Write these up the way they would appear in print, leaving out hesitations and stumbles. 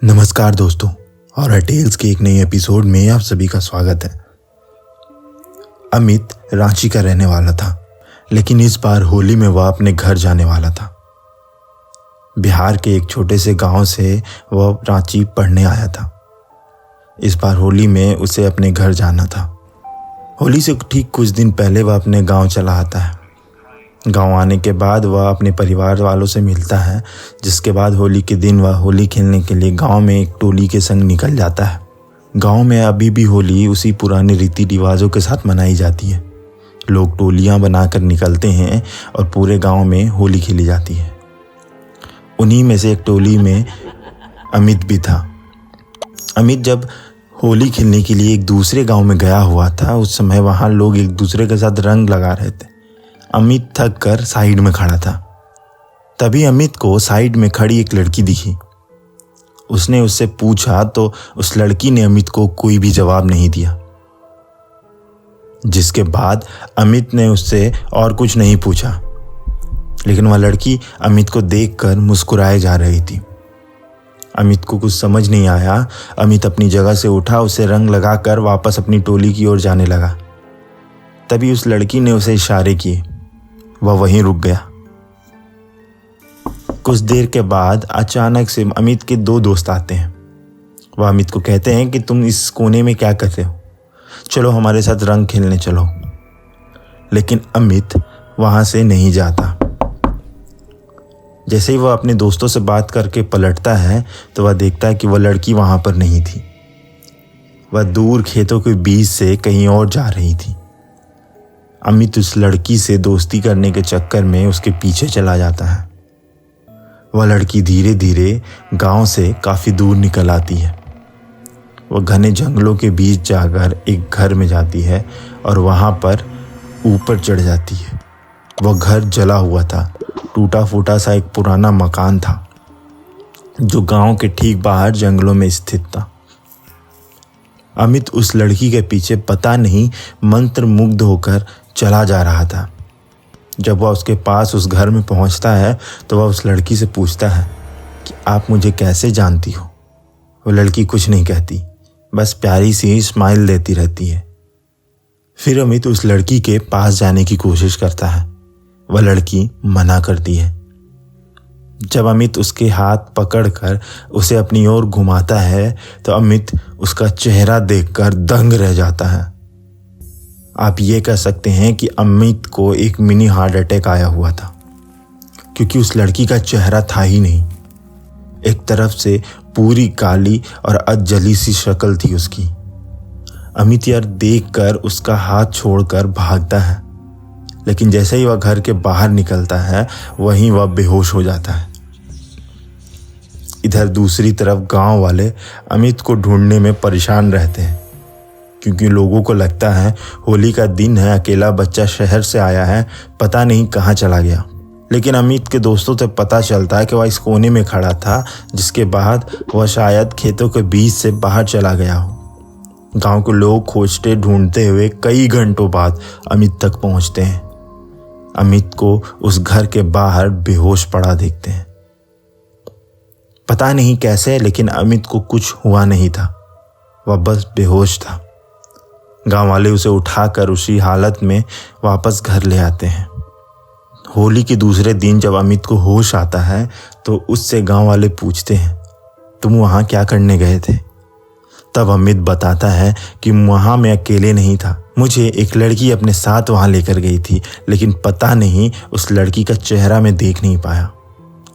नमस्कार दोस्तों, horror tales के एक नए एपिसोड में आप सभी का स्वागत है। अमित रांची का रहने वाला था, लेकिन इस बार होली में वह अपने घर जाने वाला था। बिहार के एक छोटे से गांव से वह रांची पढ़ने आया था। इस बार होली में उसे अपने घर जाना था। होली से ठीक कुछ दिन पहले वह अपने गांव चला आता है। गांव आने के बाद वह अपने परिवार वालों से मिलता है, जिसके बाद होली के दिन वह होली खेलने के लिए गांव में एक टोली के संग निकल जाता है। गांव में अभी भी होली उसी पुराने रीति रिवाजों के साथ मनाई जाती है। लोग टोलियां बनाकर निकलते हैं और पूरे गांव में होली खेली जाती है। उन्हीं में से एक टोली में अमित भी था। अमित जब होली खेलने के लिए एक दूसरे गांव में गया हुआ था, उस समय वहां लोग एक दूसरे के साथ रंग लगा रहे थे। अमित थक कर साइड में खड़ा था। तभी अमित को साइड में खड़ी एक लड़की दिखी। उसने उससे पूछा तो उस लड़की ने अमित को कोई भी जवाब नहीं दिया, जिसके बाद अमित ने उससे और कुछ नहीं पूछा। लेकिन वह लड़की अमित को देखकर मुस्कुराए जा रही थी। अमित को कुछ समझ नहीं आया। अमित अपनी जगह से उठा, उसे रंग लगाकर वापस अपनी टोली की ओर जाने लगा। तभी उस लड़की ने उसे इशारे किए। वह वहीं रुक गया। कुछ देर के बाद अचानक से अमित के दो दोस्त आते हैं। वह अमित को कहते हैं कि तुम इस कोने में क्या कर रहे हो, चलो हमारे साथ रंग खेलने चलो। लेकिन अमित वहां से नहीं जाता। जैसे ही वह अपने दोस्तों से बात करके पलटता है तो वह देखता है कि वह लड़की वहां पर नहीं थी। वह दूर खेतों के बीच से कहीं और जा रही थी। अमित उस लड़की से दोस्ती करने के चक्कर में उसके पीछे चला जाता है। वह लड़की धीरे धीरे गांव से काफी दूर निकल आती है। वह घने जंगलों के बीच जाकर एक घर में जाती है और वहां पर ऊपर चढ़ जाती है। वह घर जला हुआ था। टूटा फूटा सा एक पुराना मकान था जो गांव के ठीक बाहर जंगलों में स्थित था। अमित उस लड़की के पीछे पता नहीं मंत्र मुग्ध होकर चला जा रहा था। जब वह उसके पास उस घर में पहुंचता है तो वह उस लड़की से पूछता है कि आप मुझे कैसे जानती हो। वो लड़की कुछ नहीं कहती, बस प्यारी सी स्माइल देती रहती है। फिर अमित उस लड़की के पास जाने की कोशिश करता है। वह लड़की मना करती है। जब अमित उसके हाथ पकड़कर उसे अपनी ओर घुमाता है तो अमित उसका चेहरा देखकर दंग रह जाता है। आप ये कह सकते हैं कि अमित को एक मिनी हार्ट अटैक आया हुआ था, क्योंकि उस लड़की का चेहरा था ही नहीं। एक तरफ से पूरी काली और अधजली सी शक्ल थी उसकी। अमित यार देखकर उसका हाथ छोड़कर भागता है, लेकिन जैसे ही वह घर के बाहर निकलता है वहीं वह बेहोश हो जाता है। इधर दूसरी तरफ गांव वाले अमित को ढूंढने में परेशान रहते हैं, क्योंकि लोगों को लगता है होली का दिन है, अकेला बच्चा शहर से आया है, पता नहीं कहाँ चला गया। लेकिन अमित के दोस्तों से पता चलता है कि वह इस कोने में खड़ा था, जिसके बाद वह शायद खेतों के बीच से बाहर चला गया हो। गांव के लोग खोजते ढूंढते हुए कई घंटों बाद अमित तक पहुंचते हैं। अमित को उस घर के बाहर बेहोश पड़ा देखते हैं। पता नहीं कैसे, लेकिन अमित को कुछ हुआ नहीं था, वह बस बेहोश था। गांव वाले उसे उठाकर उसी हालत में वापस घर ले आते हैं। होली के दूसरे दिन जब अमित को होश आता है तो उससे गांव वाले पूछते हैं, तुम वहां क्या करने गए थे? तब अमित बताता है कि वहां मैं अकेले नहीं था, मुझे एक लड़की अपने साथ वहां लेकर गई थी, लेकिन पता नहीं उस लड़की का चेहरा मैं देख नहीं पाया।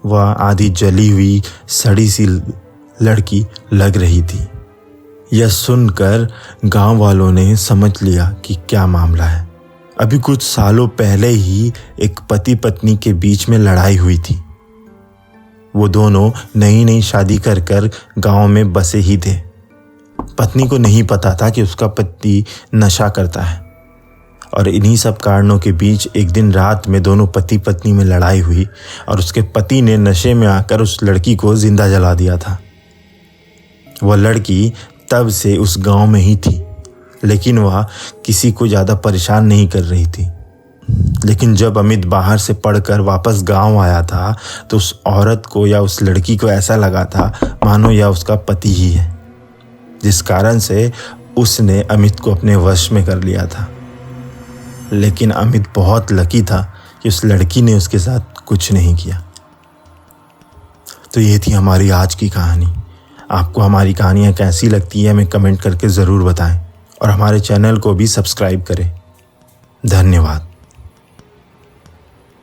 वह आधी जली हुई सड़ी सी लड़की लग रही थी। यह सुनकर गांव वालों ने समझ लिया कि क्या मामला है। अभी कुछ सालों पहले ही एक पति पत्नी के बीच में लड़ाई हुई थी। वो दोनों नई नई शादी कर गांव में बसे ही थे। पत्नी को नहीं पता था कि उसका पति नशा करता है, और इन्हीं सब कारणों के बीच एक दिन रात में दोनों पति पत्नी में लड़ाई हुई और उसके पति ने नशे में आकर उस लड़की को जिंदा जला दिया था। वह लड़की तब से उस गांव में ही थी, लेकिन वह किसी को ज़्यादा परेशान नहीं कर रही थी। लेकिन जब अमित बाहर से पढ़कर वापस गांव आया था तो उस औरत को या उस लड़की को ऐसा लगा था मानो यह उसका पति ही है, जिस कारण से उसने अमित को अपने वश में कर लिया था। लेकिन अमित बहुत लकी था कि उस लड़की ने उसके साथ कुछ नहीं किया। तो ये थी हमारी आज की कहानी। आपको हमारी कहानियाँ कैसी लगती है हमें कमेंट करके ज़रूर बताएं और हमारे चैनल को भी सब्सक्राइब करें। धन्यवाद।